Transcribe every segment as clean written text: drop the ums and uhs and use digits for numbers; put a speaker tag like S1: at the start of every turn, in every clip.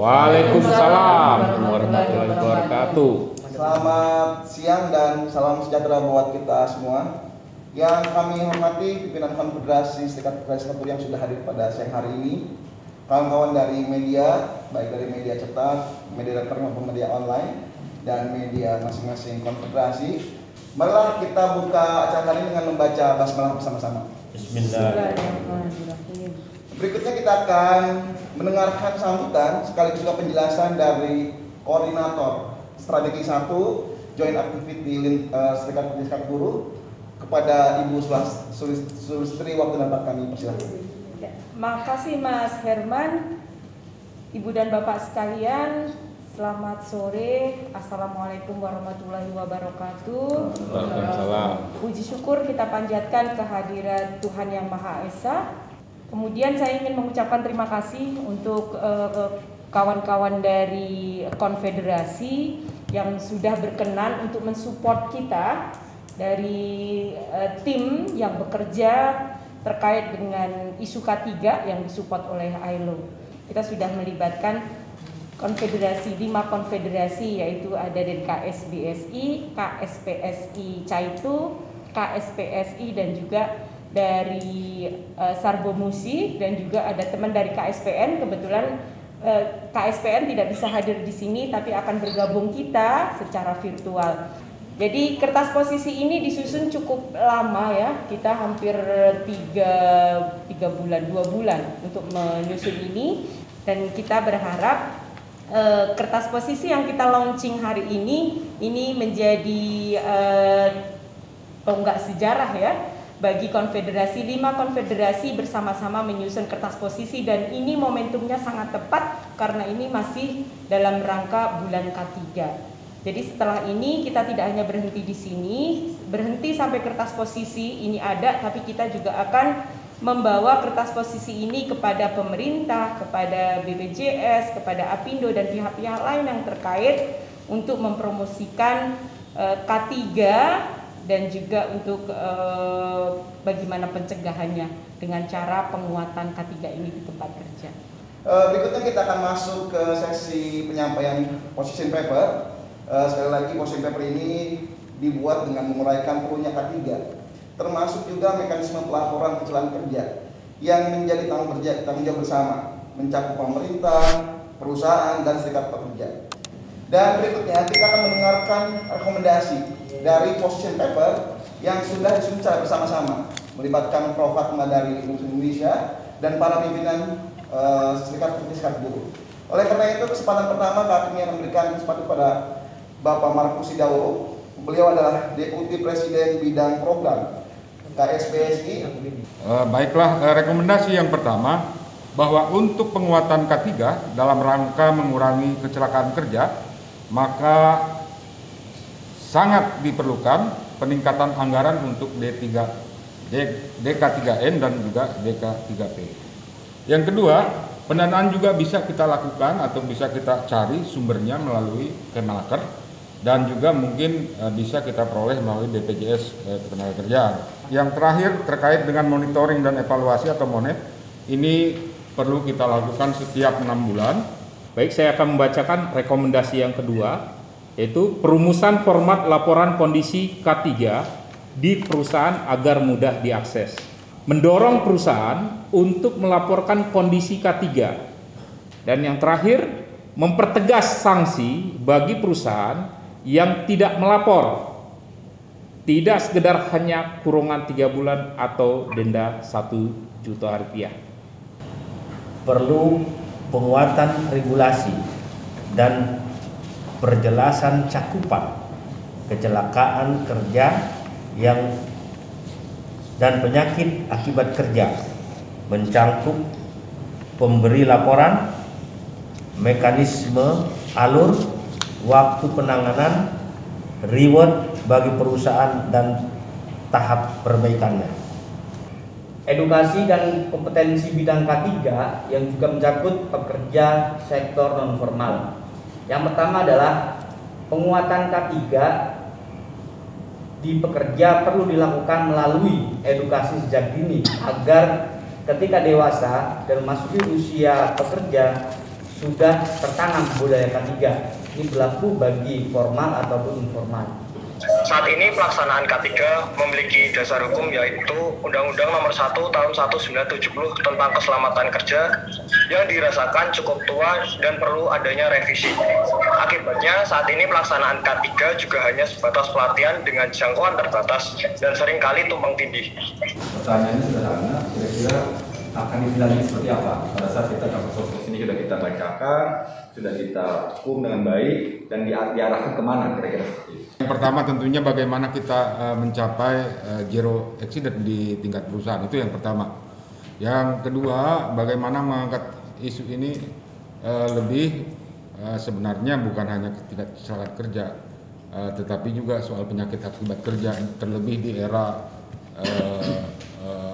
S1: Waalaikumsalam warahmatullahi wabarakatuh.
S2: Selamat siang dan salam sejahtera buat kita semua. Yang kami hormati pimpinan Konfederasi Serikat Pekerja Singapura yang sudah hadir pada siang hari ini, kawan-kawan dari media, baik dari media cetak, media elektronik maupun media online, dan media masing-masing konfederasi. Marilah kita buka acara kali ini dengan membaca basmalah bersama-sama.
S3: Bismillahirrahmanirrahim.
S2: Berikutnya kita akan mendengarkan sambutan sekaligus juga penjelasan dari Koordinator Strategi 1 Joint Activity Serikat Buruh kepada Ibu Sulistri. Waktu dan tempat kami persilahkan.
S3: Makasih Mas Herman, Ibu dan Bapak sekalian, selamat sore. Assalamualaikum warahmatullahi wabarakatuh.
S1: Waalaikumsalam.
S3: Puji syukur kita panjatkan kehadiran Tuhan Yang Maha Esa. Kemudian saya ingin mengucapkan terima kasih untuk kawan-kawan dari konfederasi yang sudah berkenan untuk mensupport kita dari tim yang bekerja terkait dengan isu K3 yang disupport oleh ILO. Kita sudah melibatkan konfederasi, 5 konfederasi, yaitu ada dari KSBSI, KSPSI Caitu, KSPSI, dan juga dari Sarbomusi, dan juga ada teman dari KSPN. Kebetulan KSPN tidak bisa hadir di sini, tapi akan bergabung kita secara virtual. Jadi kertas posisi ini disusun cukup lama ya, kita hampir 2 bulan untuk menyusun ini, dan kita berharap kertas posisi yang kita launching hari ini menjadi tonggak sejarah ya bagi konfederasi. 5 konfederasi bersama-sama menyusun kertas posisi, dan ini momentumnya sangat tepat karena ini masih dalam rangka bulan K3. Jadi setelah ini kita tidak hanya berhenti di sini, berhenti sampai kertas posisi ini ada, tapi kita juga akan membawa kertas posisi ini kepada pemerintah, kepada BPJS, kepada Apindo, dan pihak-pihak lain yang terkait untuk mempromosikan K3 dan juga untuk bagaimana pencegahannya dengan cara penguatan K3 ini di tempat kerja.
S2: Berikutnya kita akan masuk ke sesi penyampaian position paper. Sekali lagi position paper ini dibuat dengan menguraikan perlunya K3, termasuk juga mekanisme pelaporan kecelakaan kerja yang menjadi tanggung jawab bersama, mencakup pemerintah, perusahaan, dan serikat pekerja. Dan berikutnya kita akan mendengarkan rekomendasi dari position paper yang sudah disusun secara bersama-sama, melibatkan Prof. Fatma dari Indonesia dan para pimpinan serikat pekerja serikat buruh. Oleh karena itu, kesempatan pertama kami akan memberikan kesempatan kepada Bapak Markus Sidawo. Beliau adalah Deputi Presiden Bidang Program KSPSI.
S4: Baiklah, rekomendasi yang pertama bahwa untuk penguatan K3 dalam rangka mengurangi kecelakaan kerja, maka sangat diperlukan peningkatan anggaran untuk DK3N dan juga DK3P. Yang kedua, pendanaan juga bisa kita lakukan atau bisa kita cari sumbernya melalui Kemenaker, dan juga mungkin bisa kita peroleh melalui BPJS Ketenagakerjaan. Yang terakhir terkait dengan monitoring dan evaluasi atau MONET, ini perlu kita lakukan setiap 6 bulan.
S1: Baik, saya akan membacakan rekomendasi yang kedua, yaitu perumusan format laporan kondisi K3 di perusahaan agar mudah diakses. Mendorong perusahaan untuk melaporkan kondisi K3. Dan yang terakhir, mempertegas sanksi bagi perusahaan yang tidak melapor. Tidak sekedar hanya kurungan 3 bulan atau denda 1 juta rupiah.
S5: Perlu penguatan regulasi dan perjelasan cakupan kecelakaan kerja dan penyakit akibat kerja, mencangkup pemberi laporan, mekanisme, alur, waktu penanganan, reward bagi perusahaan, dan tahap perbaikannya.
S6: Edukasi dan kompetensi bidang K3 yang juga mencakup pekerja sektor non formal. Yang pertama adalah penguatan K3 di pekerja perlu dilakukan melalui edukasi sejak dini agar ketika dewasa dan memasuki usia pekerja sudah tertanam budaya K3. Ini berlaku bagi formal ataupun informal.
S7: Saat ini pelaksanaan K3 memiliki dasar hukum yaitu Undang-Undang Nomor 1 Tahun 1970 tentang Keselamatan Kerja yang dirasakan cukup tua dan perlu adanya revisi. Akibatnya saat ini pelaksanaan K3 juga hanya sebatas pelatihan dengan jangkauan terbatas dan seringkali tumpang tindih.
S8: Pertanyaannya sederhana, kira-kira akan dilanjut seperti apa pada saat kita dapat sosok ini sudah kita bacakan, sudah kita hukum dengan baik dan diarahkan kemana kira-kira seperti itu.
S4: Yang pertama tentunya bagaimana kita mencapai zero accident di tingkat perusahaan, itu yang pertama. Yang kedua, bagaimana mengangkat isu ini lebih sebenarnya bukan hanya tingkat kecelakaan kerja, tetapi juga soal penyakit akibat kerja, terlebih di era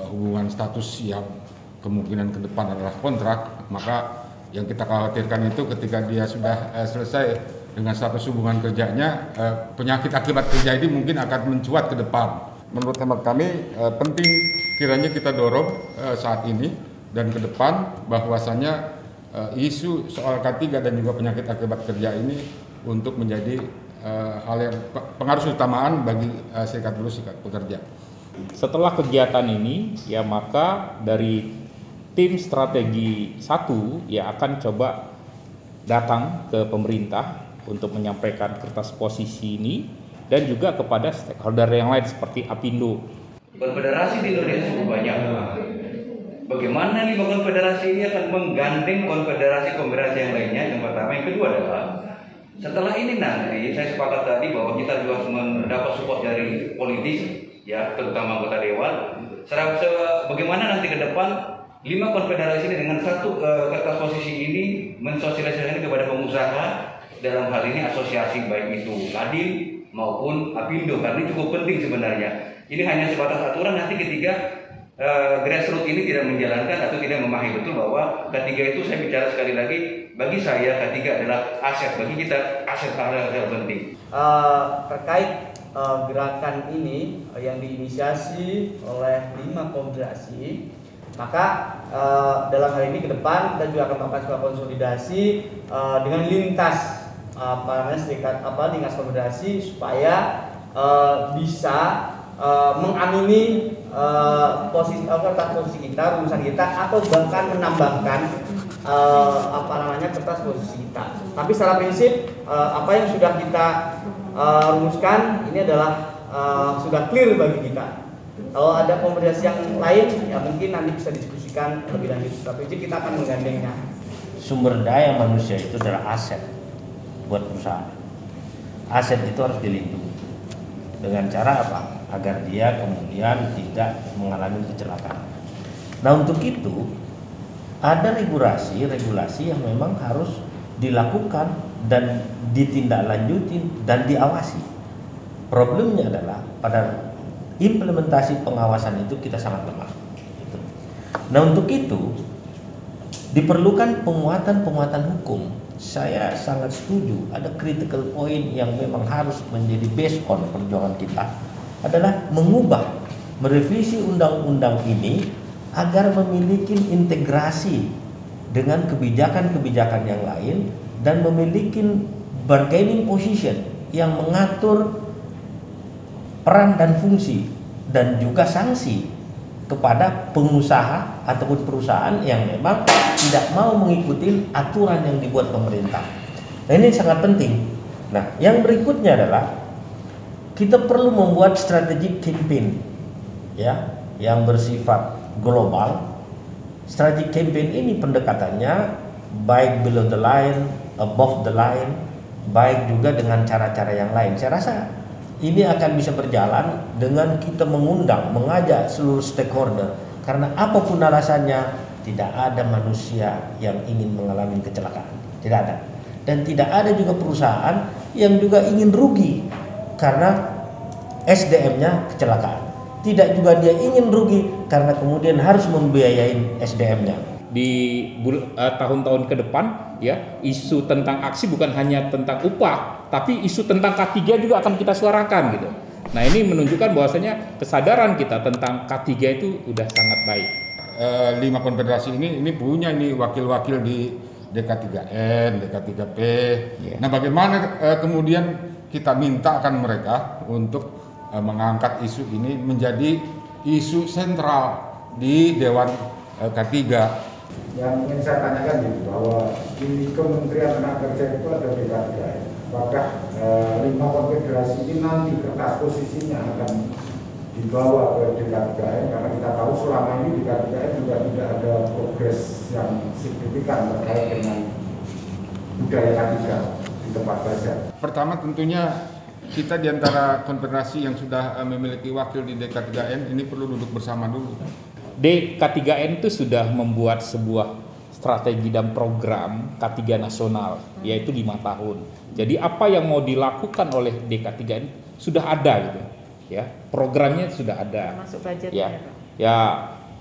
S4: hubungan status yang kemungkinan ke depan adalah kontrak. Maka yang kita khawatirkan itu ketika dia sudah selesai dengan status hubungan kerjanya, penyakit akibat kerja ini mungkin akan mencuat ke depan. Menurut hemat kami penting kiranya kita dorong saat ini dan ke depan bahwasanya isu soal K3 dan juga penyakit akibat kerja ini untuk menjadi hal yang pengaruh utamaan bagi serikat buruh, serikat pekerja.
S1: Setelah kegiatan ini, ya maka dari tim strategi 1 ya akan coba datang ke pemerintah untuk menyampaikan kertas posisi ini dan juga kepada stakeholder yang lain seperti Apindo.
S9: Konfederasi di Indonesia cukup banyak. Bagaimana 5 konfederasi ini akan menggandeng konfederasi yang lainnya? Yang pertama, yang kedua adalah setelah ini nanti saya sepakat tadi bahwa kita juga harus mendapat support dari politisi, ya terutama anggota dewan. Bagaimana nanti ke depan 5 konfederasi ini dengan satu kertas posisi ini mensosialisasikan kepada pengusaha, dalam hal ini asosiasi baik itu Kadin maupun Apindo, karena ini cukup penting sebenarnya. Ini hanya sebatas aturan, nanti ketika grassroots ini tidak menjalankan atau tidak memahami betul bahwa K3 itu, saya bicara sekali lagi, bagi saya K3 adalah aset, bagi kita aset yang penting.
S6: Terkait gerakan ini yang diinisiasi oleh 5 konfederasi, maka dalam hal ini ke depan kita juga akan melakukan sebuah konsolidasi dengan lintas lintas konfederasi supaya bisa mengamini posisi kita, rumusan kita, atau bahkan menambahkan kertas posisi kita. Tapi secara prinsip apa yang sudah kita rumuskan ini adalah sudah clear bagi kita. Kalau ada konfederasi yang lain, ya mungkin nanti bisa diskusikan lebih lanjut. Tapi kita akan menggandengnya.
S5: Sumber daya manusia itu adalah aset buat perusahaan. Aset itu harus dilindungi. Dengan cara apa? Agar dia kemudian tidak mengalami kecelakaan. Nah, untuk itu ada regulasi yang memang harus dilakukan dan ditindaklanjuti dan diawasi. Problemnya adalah pada implementasi pengawasan itu kita sangat lemah. Nah, untuk itu diperlukan penguatan hukum. Saya sangat setuju ada critical point yang memang harus menjadi based on perjuangan kita adalah merevisi undang-undang ini agar memiliki integrasi dengan kebijakan-kebijakan yang lain dan memiliki bargaining position yang mengatur peran dan fungsi dan juga sanksi kepada pengusaha ataupun perusahaan yang memang tidak mau mengikuti aturan yang dibuat pemerintah. Nah, ini sangat penting. Nah, yang berikutnya adalah kita perlu membuat strategi campaign, ya, yang bersifat global. Strategi campaign ini pendekatannya baik below the line, above the line, baik juga dengan cara-cara yang lain. Saya rasa ini akan bisa berjalan dengan kita mengajak seluruh stakeholder, karena apapun alasannya tidak ada manusia yang ingin mengalami kecelakaan, tidak ada, dan tidak ada juga perusahaan yang juga ingin rugi karena SDM-nya kecelakaan, tidak juga dia ingin rugi karena kemudian harus membiayai SDM-nya.
S1: Di tahun-tahun ke depan, ya, isu tentang aksi bukan hanya tentang upah, tapi isu tentang K3 juga akan kita suarakan gitu. Nah, ini menunjukkan bahwasanya kesadaran kita tentang K3 itu udah sangat baik.
S4: 5 konfederasi ini punya wakil-wakil di DK3N, DK3P. Nah, bagaimana kemudian kita mintakan mereka untuk mengangkat isu ini menjadi isu sentral di Dewan K3.
S10: Yang ingin saya tanyakan itu bahwa di Kementerian Tenaga Kerja itu ada DK3N. Apakah 5 konfederasi ini nanti kertas posisinya akan dibawa ke DK3N, karena kita tahu selama ini DK3N juga tidak ada progres yang signifikan terkait dengan budaya K3 di tempat kerja.
S4: Pertama tentunya kita di antara konfederasi yang sudah memiliki wakil di DK3N ini perlu duduk bersama dulu.
S1: DK3N itu sudah membuat sebuah strategi dan program K3 nasional, yaitu 5 tahun. Jadi apa yang mau dilakukan oleh DK3N sudah ada gitu. Ya, programnya sudah ada.
S3: Termasuk budgetnya.
S1: Ya,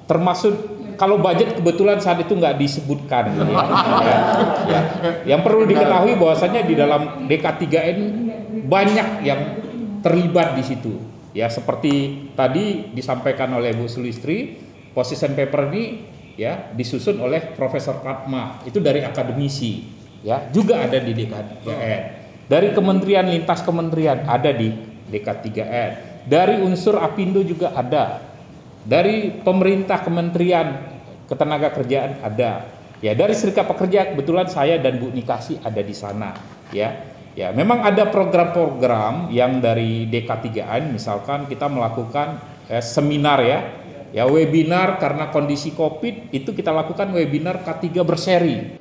S1: termasuk kalau budget kebetulan saat itu nggak disebutkan. Ya. Yang perlu diketahui bahwasanya di dalam DK3N banyak yang terlibat di situ. Ya, seperti tadi disampaikan oleh Bu Sulistri, position paper ini ya disusun oleh Profesor Fatma, itu dari akademisi. Ya, juga ada di DK3N. Dari kementerian, lintas kementerian ada di DK3N. Dari unsur Apindo juga ada, dari pemerintah kementerian ketenagakerjaan ada, ya dari serikat pekerja kebetulan saya dan Bu Nikasi ada di sana, ya memang ada program-program yang dari DK3N, misalkan kita melakukan seminar ya webinar karena kondisi COVID itu kita lakukan webinar K3 berseri.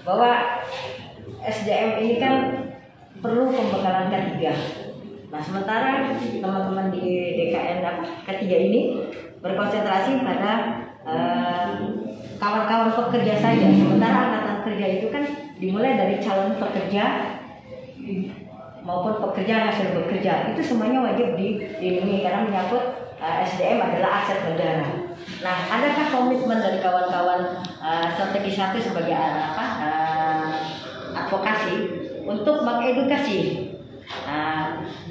S11: Bahwa SDM ini kan perlu pembekalan K3. Nah, sementara teman-teman di DKN K3 ini berkonsentrasi pada kawan-kawan pekerja saja. Sementara angkatan kerja itu kan dimulai dari calon pekerja maupun pekerja hasil bekerja. Itu semuanya wajib dilindungi karena menyangkut SDM adalah aset negara. Nah, adakah komitmen dari kawan-kawan strategi 1 sebagai advokasi untuk mengedukasi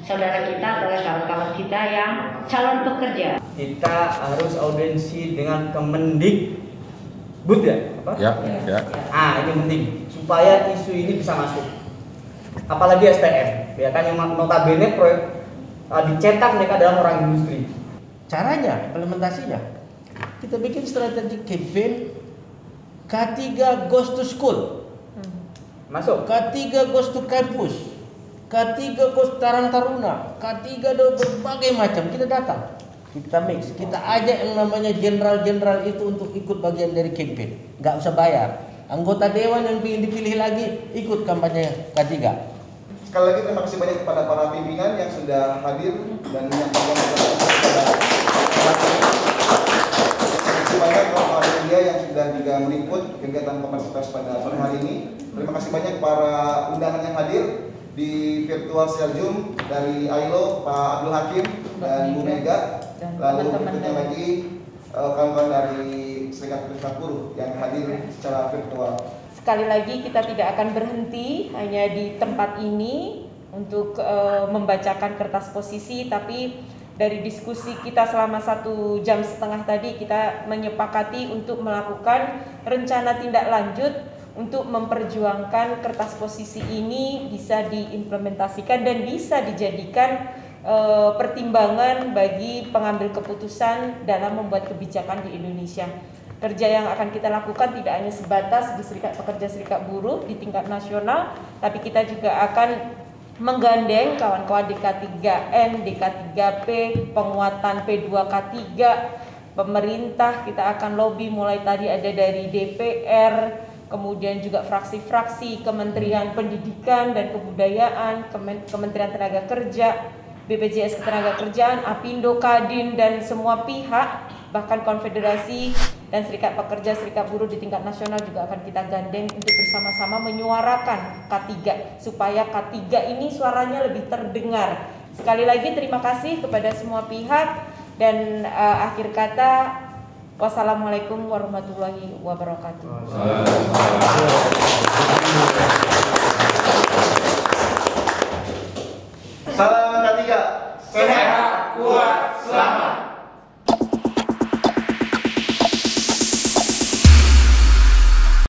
S11: saudara kita atau kawan-kawan kita yang calon pekerja?
S6: Kita harus audiensi dengan Kemendikbud ya? Apa?
S4: Ya.
S6: Ini penting supaya isu ini bisa masuk. Apalagi STM, ya kan, yang notabene proyek dicetak mereka dalam orang industri.
S5: Caranya, implementasinya, kita bikin strategi campaign K3 goes to school,
S6: masuk.
S5: K3 goes to campus, K3 goes Karang Taruna, K3 do berbagai macam. Kita datang, kita mix, kita ajak yang namanya jenderal-jenderal itu untuk ikut bagian dari campaign, nggak usah bayar. Anggota dewan yang ingin dipilih lagi ikut kampanye K3.
S2: Sekali lagi terima kasih banyak kepada para pimpinan yang sudah hadir dan menyampaikan banyak kawan-kawan media yang sudah juga meliput kegiatan konferensi pers pada sore hari ini. Terima kasih banyak para undangan yang hadir di virtual Zoom dari AILO, Pak Abdul Hakim dan Bu Mega. Lalu berikutnya lagi kawan-kawan dari Serikat Buruh yang hadir secara virtual.
S3: Sekali lagi kita tidak akan berhenti hanya di tempat ini untuk membacakan kertas posisi, tapi dari diskusi kita selama 1,5 jam tadi kita menyepakati untuk melakukan rencana tindak lanjut untuk memperjuangkan kertas posisi ini bisa diimplementasikan dan bisa dijadikan pertimbangan bagi pengambil keputusan dalam membuat kebijakan di Indonesia. Kerja yang akan kita lakukan tidak hanya sebatas di Serikat Pekerja Serikat Buruh di tingkat nasional, tapi kita juga akan menggandeng kawan-kawan DK3N, DK3P, penguatan P2K3, pemerintah. Kita akan lobby mulai tadi ada dari DPR, kemudian juga fraksi-fraksi, Kementerian Pendidikan dan Kebudayaan, Kementerian Tenaga Kerja, BPJS Ketenagakerjaan, Apindo, Kadin, dan semua pihak, bahkan konfederasi dan serikat pekerja, serikat buruh di tingkat nasional juga akan kita gandeng untuk bersama-sama menyuarakan K3 supaya K3 ini suaranya lebih terdengar. Sekali lagi terima kasih kepada semua pihak dan akhir kata wassalamualaikum warahmatullahi wabarakatuh.
S2: Salam K3, sehat, kuat, selamat.